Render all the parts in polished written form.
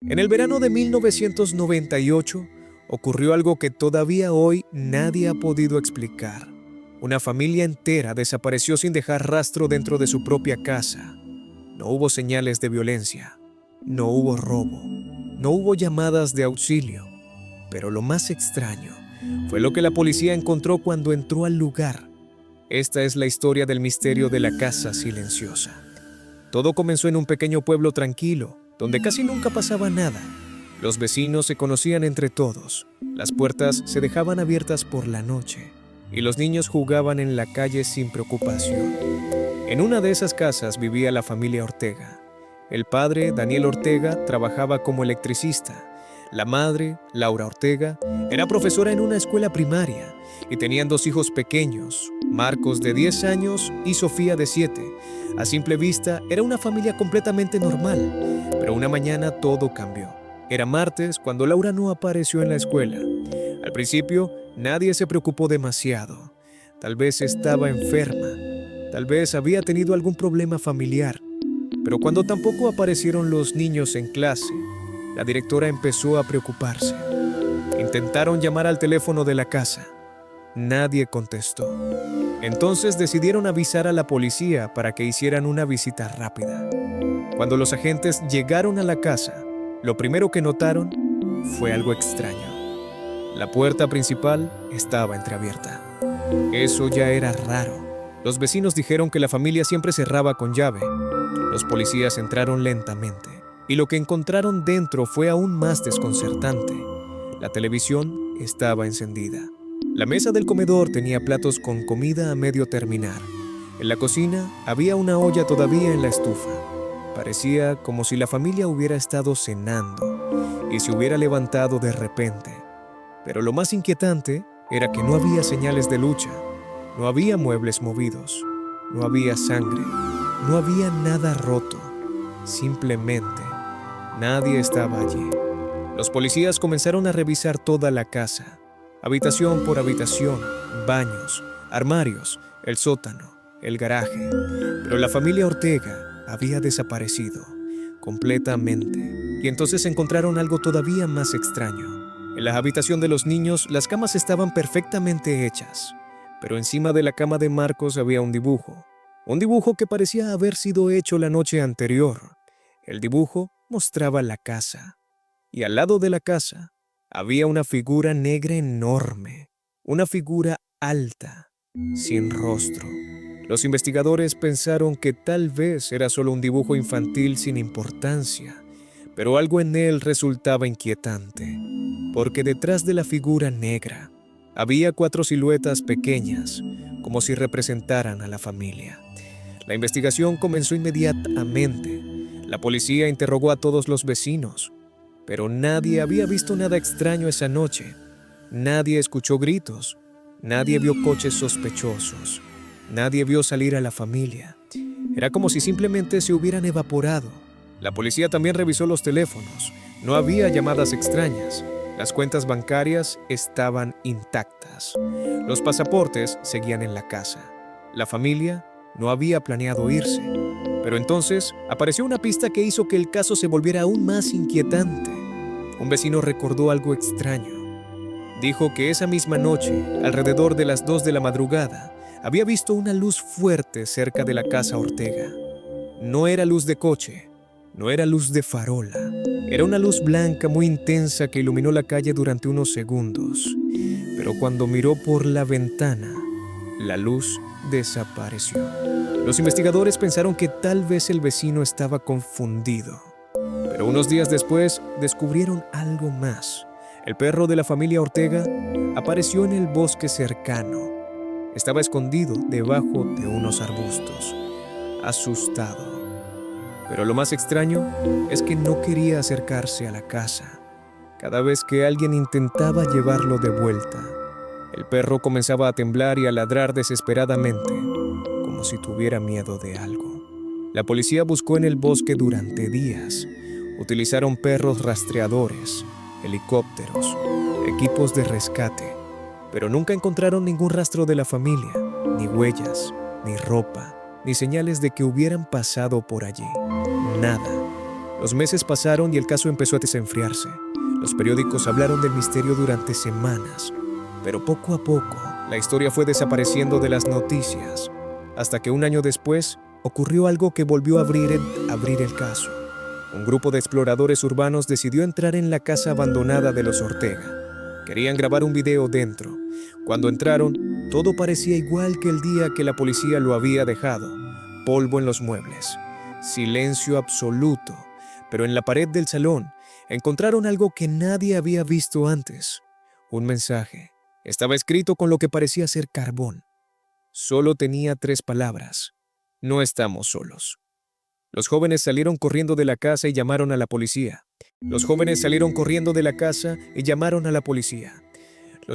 En el verano de 1998 ocurrió algo que todavía hoy nadie ha podido explicar. Una familia entera desapareció sin dejar rastro dentro de su propia casa. No hubo señales de violencia, no hubo robo, no hubo llamadas de auxilio. Pero lo más extraño fue lo que la policía encontró cuando entró al lugar. Esta es la historia del misterio de la casa silenciosa. Todo comenzó en un pequeño pueblo tranquilo, donde casi nunca pasaba nada. Los vecinos se conocían entre todos, las puertas se dejaban abiertas por la noche y los niños jugaban en la calle sin preocupación. En una de esas casas vivía la familia Ortega. El padre, Daniel Ortega, trabajaba como electricista. La madre, Laura Ortega, era profesora en una escuela primaria y tenían dos hijos pequeños, Marcos de 10 años y Sofía de 7. A simple vista era una familia completamente normal, pero una mañana todo cambió. Era martes cuando Laura no apareció en la escuela. Al principio nadie se preocupó demasiado. Tal vez estaba enferma, tal vez había tenido algún problema familiar. Pero cuando tampoco aparecieron los niños en clase, la directora empezó a preocuparse. Intentaron llamar al teléfono de la casa. Nadie contestó. Entonces decidieron avisar a la policía para que hicieran una visita rápida. Cuando los agentes llegaron a la casa, lo primero que notaron fue algo extraño. La puerta principal estaba entreabierta. Eso ya era raro. Los vecinos dijeron que la familia siempre cerraba con llave. Los policías entraron lentamente y lo que encontraron dentro fue aún más desconcertante. La televisión estaba encendida. La mesa del comedor tenía platos con comida a medio terminar. En la cocina había una olla todavía en la estufa. Parecía como si la familia hubiera estado cenando y se hubiera levantado de repente. Pero lo más inquietante era que no había señales de lucha. No había muebles movidos. No había sangre. No había nada roto. Simplemente, nadie estaba allí. Los policías comenzaron a revisar toda la casa. Habitación por habitación, baños, armarios, el sótano, el garaje. Pero la familia Ortega había desaparecido completamente. Y entonces encontraron algo todavía más extraño. En la habitación de los niños, las camas estaban perfectamente hechas. Pero encima de la cama de Marcos había un dibujo. Un dibujo que parecía haber sido hecho la noche anterior. El dibujo mostraba la casa. Y al lado de la casa había una figura negra enorme. Una figura alta, sin rostro. Los investigadores pensaron que tal vez era solo un dibujo infantil sin importancia, pero algo en él resultaba inquietante, porque detrás de la figura negra había 4 siluetas pequeñas, como si representaran a la familia. La investigación comenzó inmediatamente. La policía interrogó a todos los vecinos, pero nadie había visto nada extraño esa noche. Nadie escuchó gritos, nadie vio coches sospechosos, nadie vio salir a la familia. Era como si simplemente se hubieran evaporado. La policía también revisó los teléfonos. No había llamadas extrañas. Las cuentas bancarias estaban intactas. Los pasaportes seguían en la casa. La familia no había planeado irse. Pero entonces apareció una pista que hizo que el caso se volviera aún más inquietante. Un vecino recordó algo extraño. Dijo que esa misma noche, alrededor de las 2 de la madrugada, había visto una luz fuerte cerca de la casa Ortega. No era luz de coche, no era luz de farola. Era una luz blanca muy intensa que iluminó la calle durante unos segundos. Pero cuando miró por la ventana, la luz desapareció. Los investigadores pensaron que tal vez el vecino estaba confundido. Pero unos días después descubrieron algo más. El perro de la familia Ortega apareció en el bosque cercano. Estaba escondido debajo de unos arbustos, asustado. Pero lo más extraño es que no quería acercarse a la casa. Cada vez que alguien intentaba llevarlo de vuelta, el perro comenzaba a temblar y a ladrar desesperadamente, como si tuviera miedo de algo. La policía buscó en el bosque durante días. Utilizaron perros rastreadores, helicópteros, equipos de rescate, pero nunca encontraron ningún rastro de la familia, ni huellas, ni ropa, ni señales de que hubieran pasado por allí. Nada. Los meses pasaron y el caso empezó a desenfriarse. Los periódicos hablaron del misterio durante semanas, pero poco a poco la historia fue desapareciendo de las noticias, hasta que un año después ocurrió algo que volvió a abrir el caso. Un grupo de exploradores urbanos decidió entrar en la casa abandonada de los Ortega. Querían grabar un video dentro. Cuando entraron, todo parecía igual que el día que la policía lo había dejado. Polvo en los muebles, silencio absoluto, pero en la pared del salón encontraron algo que nadie había visto antes. Un mensaje. Estaba escrito con lo que parecía ser carbón. Solo tenía 3 palabras. No estamos solos. Los jóvenes salieron corriendo de la casa y llamaron a la policía. Los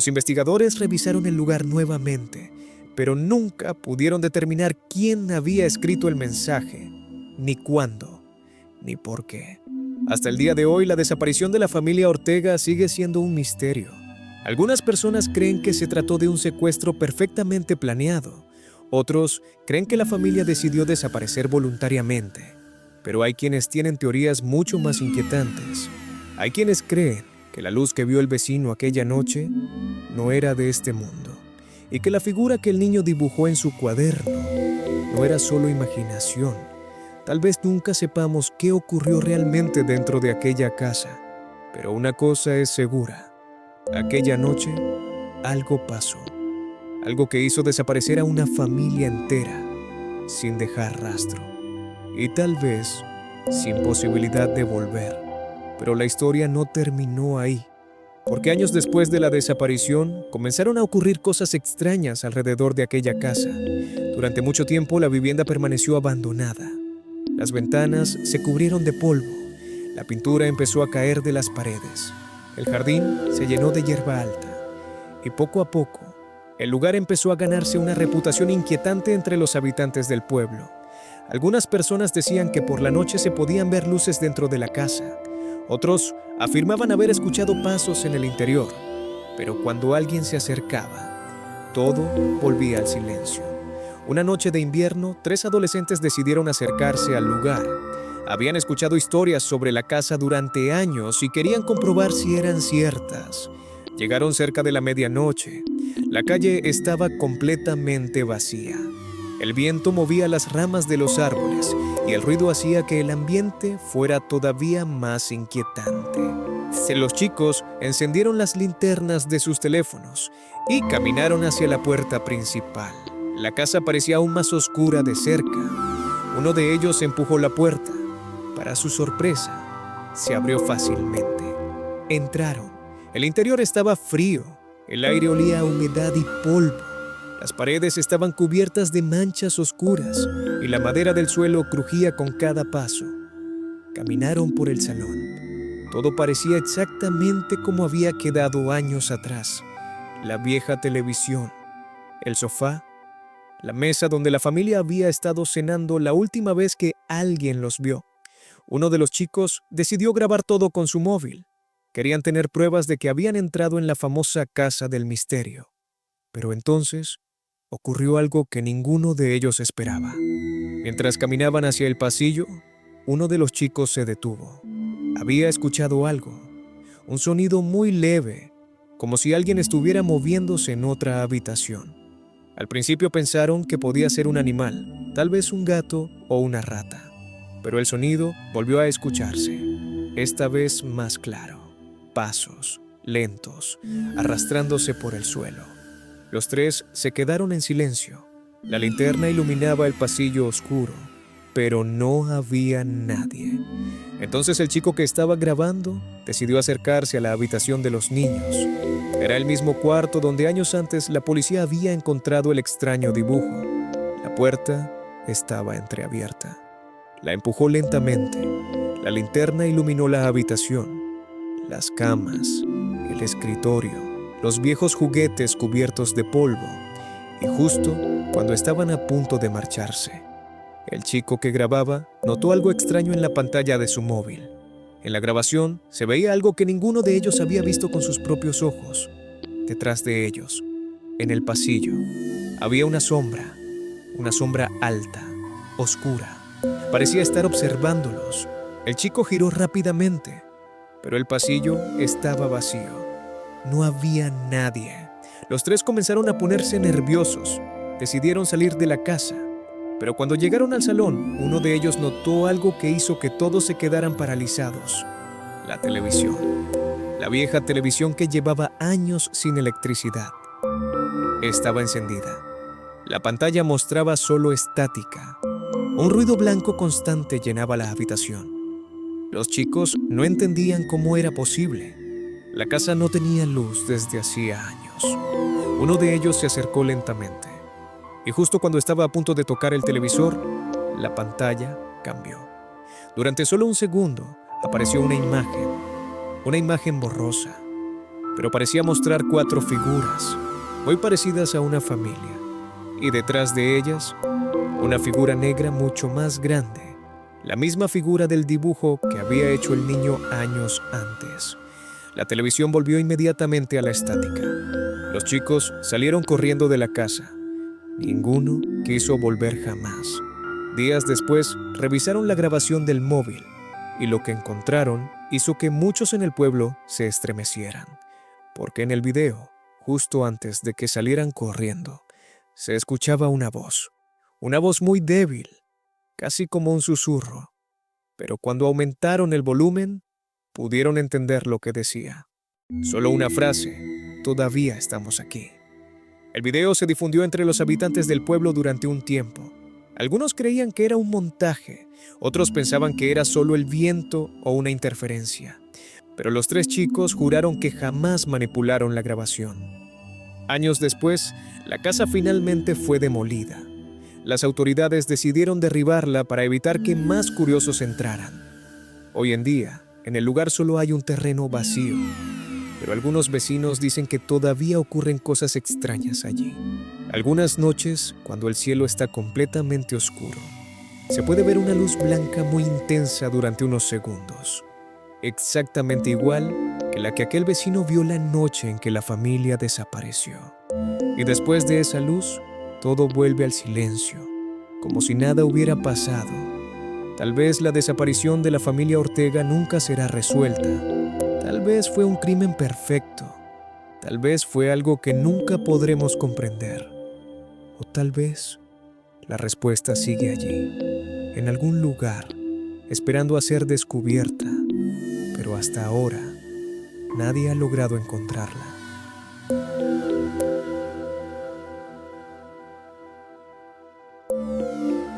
investigadores revisaron el lugar nuevamente, pero nunca pudieron determinar quién había escrito el mensaje, ni cuándo, ni por qué. Hasta el día de hoy, la desaparición de la familia Ortega sigue siendo un misterio. Algunas personas creen que se trató de un secuestro perfectamente planeado. Otros creen que la familia decidió desaparecer voluntariamente. Pero hay quienes tienen teorías mucho más inquietantes. Hay quienes creen que la luz que vio el vecino aquella noche no era de este mundo, y que la figura que el niño dibujó en su cuaderno no era solo imaginación. Tal vez nunca sepamos qué ocurrió realmente dentro de aquella casa, pero una cosa es segura. Aquella noche, algo pasó. Algo que hizo desaparecer a una familia entera, sin dejar rastro. Y tal vez, sin posibilidad de volver. Pero la historia no terminó ahí. Porque años después de la desaparición, comenzaron a ocurrir cosas extrañas alrededor de aquella casa. Durante mucho tiempo, la vivienda permaneció abandonada. Las ventanas se cubrieron de polvo. La pintura empezó a caer de las paredes. El jardín se llenó de hierba alta. Y poco a poco, el lugar empezó a ganarse una reputación inquietante entre los habitantes del pueblo. Algunas personas decían que por la noche se podían ver luces dentro de la casa. Otros afirmaban haber escuchado pasos en el interior. Pero cuando alguien se acercaba, todo volvía al silencio. Una noche de invierno, 3 adolescentes decidieron acercarse al lugar. Habían escuchado historias sobre la casa durante años y querían comprobar si eran ciertas. Llegaron cerca de la medianoche. La calle estaba completamente vacía. El viento movía las ramas de los árboles y el ruido hacía que el ambiente fuera todavía más inquietante. Los chicos encendieron las linternas de sus teléfonos y caminaron hacia la puerta principal. La casa parecía aún más oscura de cerca. Uno de ellos empujó la puerta. Para su sorpresa, se abrió fácilmente. Entraron. El interior estaba frío. El aire olía a humedad y polvo. Las paredes estaban cubiertas de manchas oscuras y la madera del suelo crujía con cada paso. Caminaron por el salón. Todo parecía exactamente como había quedado años atrás. La vieja televisión, el sofá, la mesa donde la familia había estado cenando la última vez que alguien los vio. Uno de los chicos decidió grabar todo con su móvil. Querían tener pruebas de que habían entrado en la famosa casa del misterio. Pero entonces ocurrió algo que ninguno de ellos esperaba. Mientras caminaban hacia el pasillo, uno de los chicos se detuvo. Había escuchado algo, un sonido muy leve, como si alguien estuviera moviéndose en otra habitación. Al principio pensaron que podía ser un animal, tal vez un gato o una rata. Pero el sonido volvió a escucharse, esta vez más claro. Pasos, lentos, arrastrándose por el suelo. Los 3 se quedaron en silencio. La linterna iluminaba el pasillo oscuro, pero no había nadie. Entonces el chico que estaba grabando decidió acercarse a la habitación de los niños. Era el mismo cuarto donde años antes la policía había encontrado el extraño dibujo. La puerta estaba entreabierta. La empujó lentamente. La linterna iluminó la habitación, las camas, el escritorio, los viejos juguetes cubiertos de polvo. Y justo cuando estaban a punto de marcharse, el chico que grababa notó algo extraño en la pantalla de su móvil. En la grabación se veía algo que ninguno de ellos había visto con sus propios ojos. Detrás de ellos, en el pasillo, había una sombra alta, oscura. Parecía estar observándolos. El chico giró rápidamente, pero el pasillo estaba vacío. No había nadie. Los tres comenzaron a ponerse nerviosos. Decidieron salir de la casa. Pero cuando llegaron al salón, uno de ellos notó algo que hizo que todos se quedaran paralizados. La televisión. La vieja televisión que llevaba años sin electricidad. Estaba encendida. La pantalla mostraba solo estática. Un ruido blanco constante llenaba la habitación. Los chicos no entendían cómo era posible. La casa no tenía luz desde hacía años. Uno de ellos se acercó lentamente. Y justo cuando estaba a punto de tocar el televisor, la pantalla cambió. Durante solo un segundo apareció una imagen borrosa, pero parecía mostrar 4 figuras, muy parecidas a una familia, y detrás de ellas, una figura negra mucho más grande, la misma figura del dibujo que había hecho el niño años antes. La televisión volvió inmediatamente a la estática. Los chicos salieron corriendo de la casa. Ninguno quiso volver jamás. Días después, revisaron la grabación del móvil y lo que encontraron hizo que muchos en el pueblo se estremecieran, porque en el video, justo antes de que salieran corriendo, se escuchaba una voz muy débil, casi como un susurro, pero cuando aumentaron el volumen, pudieron entender lo que decía. Solo una frase: todavía estamos aquí. El video se difundió entre los habitantes del pueblo durante un tiempo. Algunos creían que era un montaje, otros pensaban que era solo el viento o una interferencia. Pero los 3 chicos juraron que jamás manipularon la grabación. Años después, la casa finalmente fue demolida. Las autoridades decidieron derribarla para evitar que más curiosos entraran. Hoy en día, en el lugar solo hay un terreno vacío, pero algunos vecinos dicen que todavía ocurren cosas extrañas allí. Algunas noches, cuando el cielo está completamente oscuro, se puede ver una luz blanca muy intensa durante unos segundos, exactamente igual que la que aquel vecino vio la noche en que la familia desapareció. Y después de esa luz, todo vuelve al silencio, como si nada hubiera pasado. Tal vez la desaparición de la familia Ortega nunca será resuelta. Tal vez fue un crimen perfecto. Tal vez fue algo que nunca podremos comprender. O tal vez la respuesta sigue allí, en algún lugar, esperando a ser descubierta. Pero hasta ahora, nadie ha logrado encontrarla.